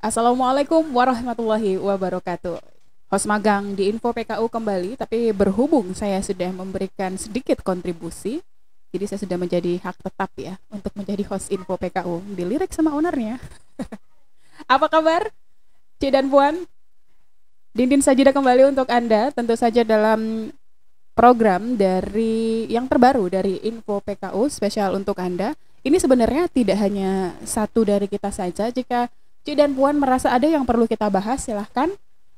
Assalamualaikum warahmatullahi wabarakatuh. Host magang di Info PKU kembali, tapi berhubung saya sudah memberikan sedikit kontribusi, jadi saya sudah menjadi hak tetap ya untuk menjadi host Info PKU. Dilirik sama ownernya. Apa kabar, Cik dan Puan? Dindin Sajida kembali untuk Anda, tentu saja dalam program dari yang terbaru dari Info PKU spesial untuk Anda. Ini sebenarnya tidak hanya satu dari kita saja. Jika Cik dan Puan merasa ada yang perlu kita bahas, silahkan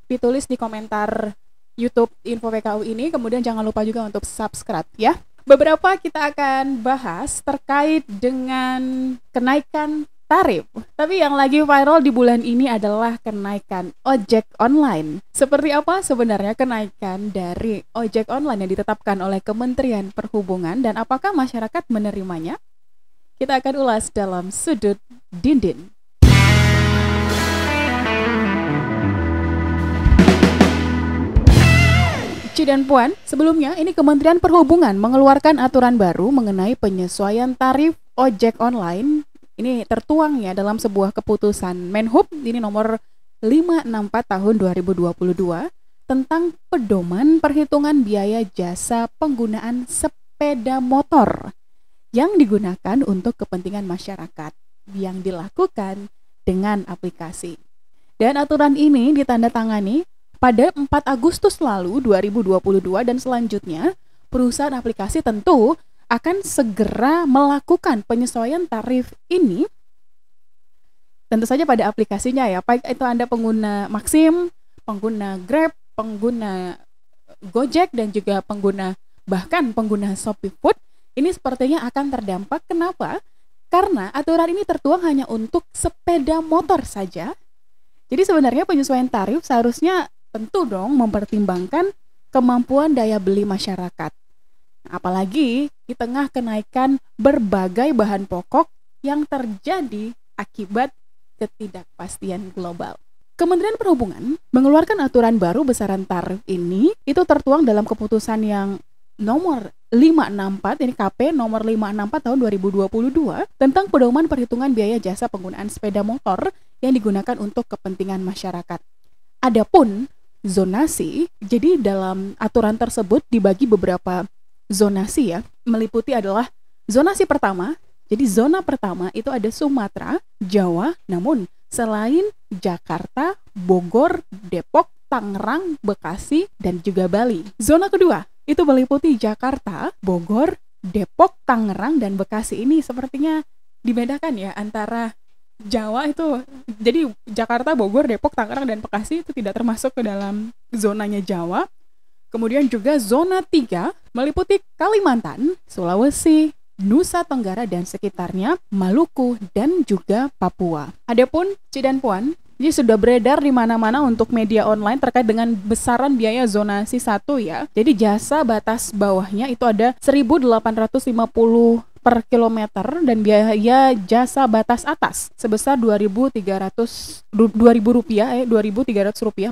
ditulis di komentar YouTube Info PKU ini. Kemudian jangan lupa juga untuk subscribe ya. Beberapa kita akan bahas terkait dengan kenaikan tarif. Tapi yang lagi viral di bulan ini adalah kenaikan ojek online. Seperti apa sebenarnya kenaikan dari ojek online yang ditetapkan oleh Kementerian Perhubungan dan apakah masyarakat menerimanya? Kita akan ulas dalam Sudut Dindin. Cik dan Puan, sebelumnya ini Kementerian Perhubungan mengeluarkan aturan baru mengenai penyesuaian tarif ojek online. Ini tertuang ya dalam sebuah keputusan Menhub ini nomor 564 tahun 2022 tentang pedoman perhitungan biaya jasa penggunaan sepeda motor yang digunakan untuk kepentingan masyarakat yang dilakukan dengan aplikasi. Dan aturan ini ditandatangani pada 4 Agustus lalu 2022 dan selanjutnya perusahaan aplikasi tentu akan segera melakukan penyesuaian tarif ini tentu saja pada aplikasinya ya, baik itu Anda pengguna Maxim, pengguna Grab, pengguna Gojek dan juga bahkan pengguna Shopee Food, ini sepertinya akan terdampak. Kenapa? Karena aturan ini tertuang hanya untuk sepeda motor saja. Jadi sebenarnya penyesuaian tarif seharusnya tentu dong mempertimbangkan kemampuan daya beli masyarakat. Apalagi di tengah kenaikan berbagai bahan pokok yang terjadi akibat ketidakpastian global. Kementerian Perhubungan mengeluarkan aturan baru besaran tarif ini itu tertuang dalam keputusan yang nomor 564, ini KP nomor 564 tahun 2022 tentang pedoman perhitungan biaya jasa penggunaan sepeda motor yang digunakan untuk kepentingan masyarakat. Adapun zonasi, jadi dalam aturan tersebut dibagi beberapa zonasi ya, meliputi adalah zonasi pertama. Jadi zona pertama itu ada Sumatera, Jawa, namun selain Jakarta, Bogor, Depok, Tangerang, Bekasi, dan juga Bali. Zona kedua itu meliputi Jakarta, Bogor, Depok, Tangerang, dan Bekasi. Ini sepertinya dibedakan ya antara Jawa itu, jadi Jakarta, Bogor, Depok, Tangerang, dan Bekasi itu tidak termasuk ke dalam zonanya Jawa. Kemudian juga zona 3 meliputi Kalimantan, Sulawesi, Nusa Tenggara dan sekitarnya, Maluku, dan juga Papua. Adapun Cik dan Puan, ini sudah beredar di mana-mana untuk media online terkait dengan besaran biaya zonasi 1 ya. Jadi jasa batas bawahnya itu ada 1.850 per kilometer dan biaya jasa batas atas sebesar Rp2.300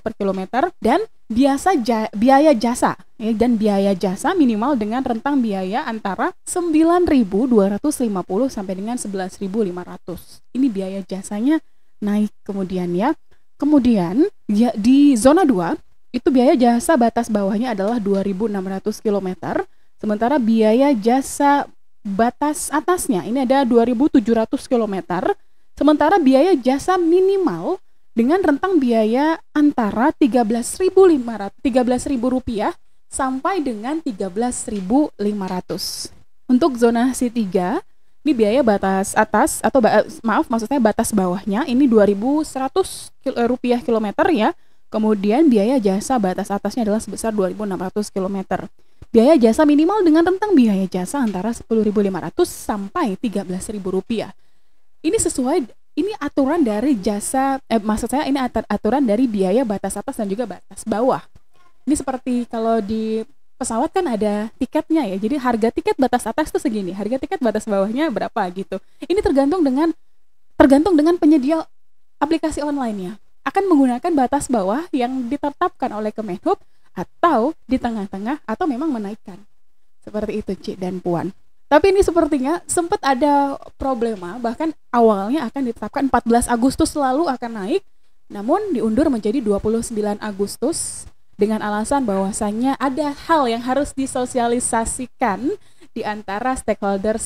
per kilometer dan biaya jasa ya, dan biaya jasa minimal dengan rentang biaya antara 9.250 sampai dengan 11.500. Ini biaya jasanya naik kemudian ya. Kemudian ya, di zona 2 itu biaya jasa batas bawahnya adalah 2.600 km, sementara biaya jasa batas atasnya ini ada 2.700 km, sementara biaya jasa minimal dengan rentang biaya antara Rp13.000 sampai dengan Rp13.500. Untuk zonasi 3, ini biaya batas atas atau maksudnya batas bawahnya ini Rp2.100 kilometer ya. Kemudian biaya jasa batas atasnya adalah sebesar 2.600 km. Biaya jasa minimal dengan rentang biaya jasa antara Rp10.500 sampai Rp13.000. Ini ini aturan dari jasa, maksud saya ini aturan dari biaya batas atas dan juga batas bawah. Ini seperti kalau di pesawat kan ada tiketnya ya, jadi harga tiket batas atas itu segini, harga tiket batas bawahnya berapa gitu. Ini tergantung dengan penyedia aplikasi online-nya. Akan menggunakan batas bawah yang ditetapkan oleh Kemenhub atau di tengah-tengah atau memang menaikkan. Seperti itu Cik dan Puan. Tapi ini sepertinya sempat ada problema, bahkan awalnya akan ditetapkan 14 Agustus lalu akan naik, Namun diundur menjadi 29 Agustus dengan alasan bahwasannya ada hal yang harus disosialisasikan di antara stakeholder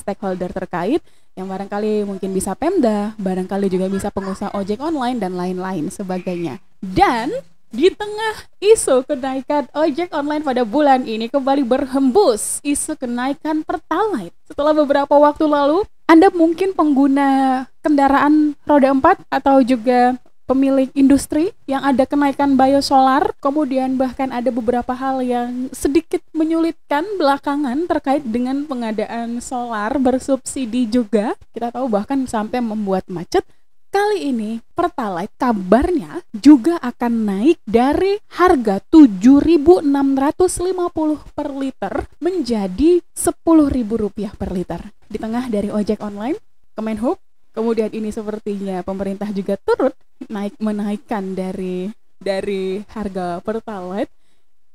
terkait yang barangkali mungkin bisa Pemda, barangkali juga bisa pengusaha ojek online dan lain-lain sebagainya. Dan di tengah isu kenaikan ojek online pada bulan ini kembali berhembus isu kenaikan Pertalite. Setelah beberapa waktu lalu, Anda mungkin pengguna kendaraan roda 4 atau juga pemilik industri yang ada kenaikan biosolar, kemudian bahkan ada beberapa hal yang sedikit menyulitkan belakangan terkait dengan pengadaan solar bersubsidi juga. Kita tahu bahkan sampai membuat macet. Kali ini Pertalite kabarnya juga akan naik dari harga 7.650 per liter menjadi Rp10.000 per liter. Di tengah dari ojek online, Kemenhub, kemudian ini sepertinya pemerintah juga turut menaikkan dari harga Pertalite.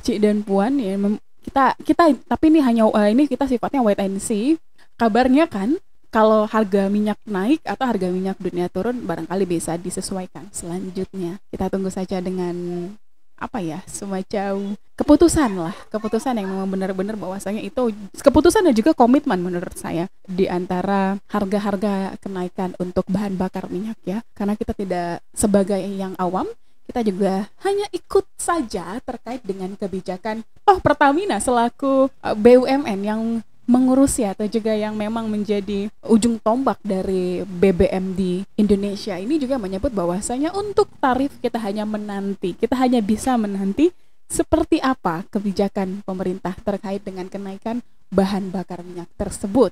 Cik dan Puan ya, kita tapi ini hanya ini kita sifatnya wait and see. Kabarnya kan kalau harga minyak naik atau harga minyak dunia turun barangkali bisa disesuaikan selanjutnya. Kita tunggu saja dengan semacam keputusan yang memang benar-benar bahwasanya itu keputusan dan juga komitmen menurut saya di antara harga-harga kenaikan untuk bahan bakar minyak ya. Karena kita tidak sebagai yang awam, kita juga hanya ikut saja terkait dengan kebijakan Pertamina selaku BUMN yang mengurusi atau juga yang memang menjadi ujung tombak dari BBM di Indonesia ini juga menyebut bahwasanya untuk tarif kita hanya bisa menanti seperti apa kebijakan pemerintah terkait dengan kenaikan bahan bakar minyak tersebut.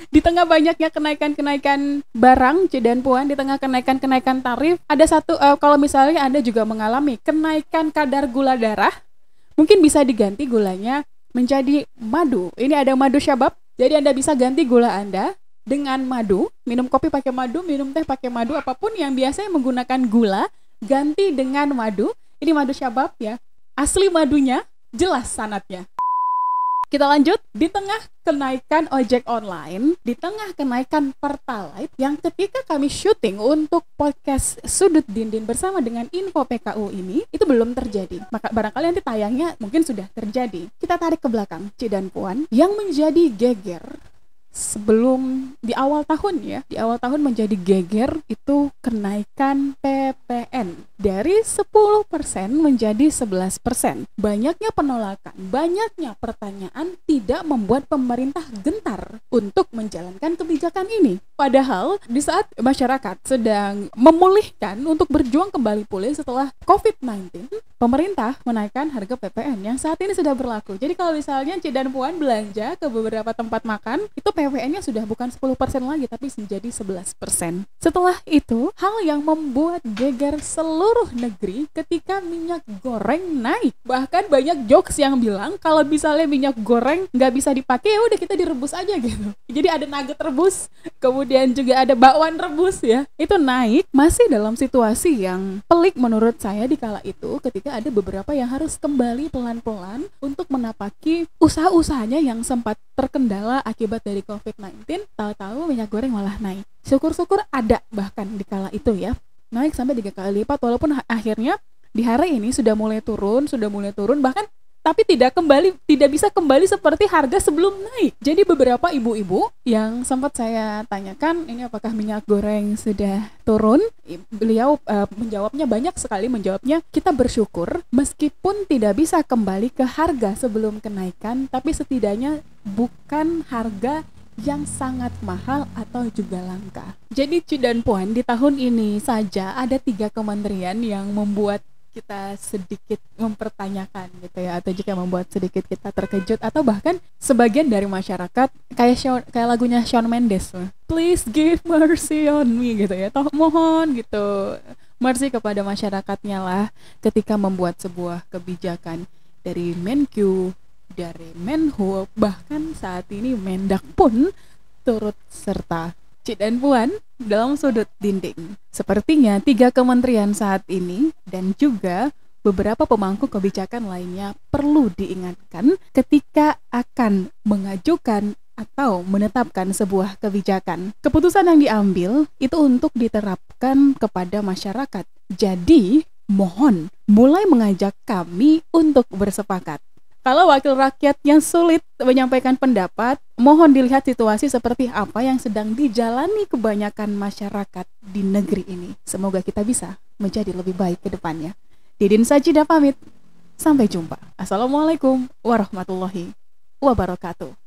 Di tengah banyaknya kenaikan barang, Cik dan Puan, di tengah kenaikan tarif, ada satu kalau misalnya Anda juga mengalami kenaikan kadar gula darah, mungkin bisa diganti gulanya menjadi madu. Ini ada madu Syabab. Jadi Anda bisa ganti gula Anda dengan madu. Minum kopi pakai madu, minum teh pakai madu, apapun yang biasanya menggunakan gula, ganti dengan madu. Ini madu Syabab ya. Asli madunya, jelas sanadnya. Kita lanjut, di tengah kenaikan ojek online, di tengah kenaikan Pertalite yang ketika kami syuting untuk podcast Sudut Dindin bersama dengan Info PKU ini, itu belum terjadi. Maka barangkali nanti tayangnya mungkin sudah terjadi. Kita tarik ke belakang, Cik dan Puan, yang menjadi geger sebelum di awal tahun menjadi geger itu kenaikan PPN dari 10% menjadi 11%. Banyaknya penolakan, banyaknya pertanyaan tidak membuat pemerintah gentar untuk menjalankan kebijakan ini. Padahal di saat masyarakat sedang memulihkan untuk berjuang kembali pulih setelah COVID-19, pemerintah menaikkan harga PPN yang saat ini sudah berlaku. Jadi kalau misalnya Cik dan Puan belanja ke beberapa tempat makan, itu PPN-nya sudah bukan 10% lagi, tapi menjadi 11%. Setelah itu, hal yang membuat geger seluruh negeri ketika minyak goreng naik. Bahkan banyak jokes yang bilang, kalau misalnya minyak goreng nggak bisa dipakai, ya udah kita direbus aja gitu. Jadi ada nugget rebus, kemudian juga ada bakwan rebus ya. Itu naik, masih dalam situasi yang pelik menurut saya di kala itu, ketika ada beberapa yang harus kembali pelan-pelan untuk menapaki usaha-usahanya yang sempat terkendala akibat dari COVID-19. Tahu-tahu minyak goreng malah naik. Syukur-syukur ada bahkan di kala itu ya, naik sampai 3 kali lipat, walaupun akhirnya di hari ini sudah mulai turun bahkan, tapi tidak bisa kembali seperti harga sebelum naik. Jadi beberapa ibu-ibu yang sempat saya tanyakan, ini apakah minyak goreng sudah turun? Beliau banyak sekali menjawabnya, kita bersyukur meskipun tidak bisa kembali ke harga sebelum kenaikan, tapi setidaknya bukan harga yang sangat mahal atau juga langka. Jadi Cik dan Puan, di tahun ini saja ada 3 kementerian yang membuat kita sedikit mempertanyakan gitu ya, atau juga membuat sedikit kita terkejut, atau bahkan sebagian dari masyarakat kayak lagunya Shawn Mendes, please give mercy on me gitu ya, mohon gitu mercy kepada masyarakatnya lah ketika membuat sebuah kebijakan dari Menkyu, dari Menhub, bahkan saat ini Mendak pun turut serta. Cik dan Puan, dalam Sudut Dinding, sepertinya 3 kementerian saat ini dan juga beberapa pemangku kebijakan lainnya perlu diingatkan ketika akan mengajukan atau menetapkan sebuah kebijakan. Keputusan yang diambil itu untuk diterapkan kepada masyarakat. Jadi, mohon mulai mengajak kami untuk bersepakat. Kalau wakil rakyatnya sulit menyampaikan pendapat, mohon dilihat situasi seperti apa yang sedang dijalani kebanyakan masyarakat di negeri ini. Semoga kita bisa menjadi lebih baik ke depannya. Didin Sajida pamit. Sampai jumpa. Assalamualaikum warahmatullahi wabarakatuh.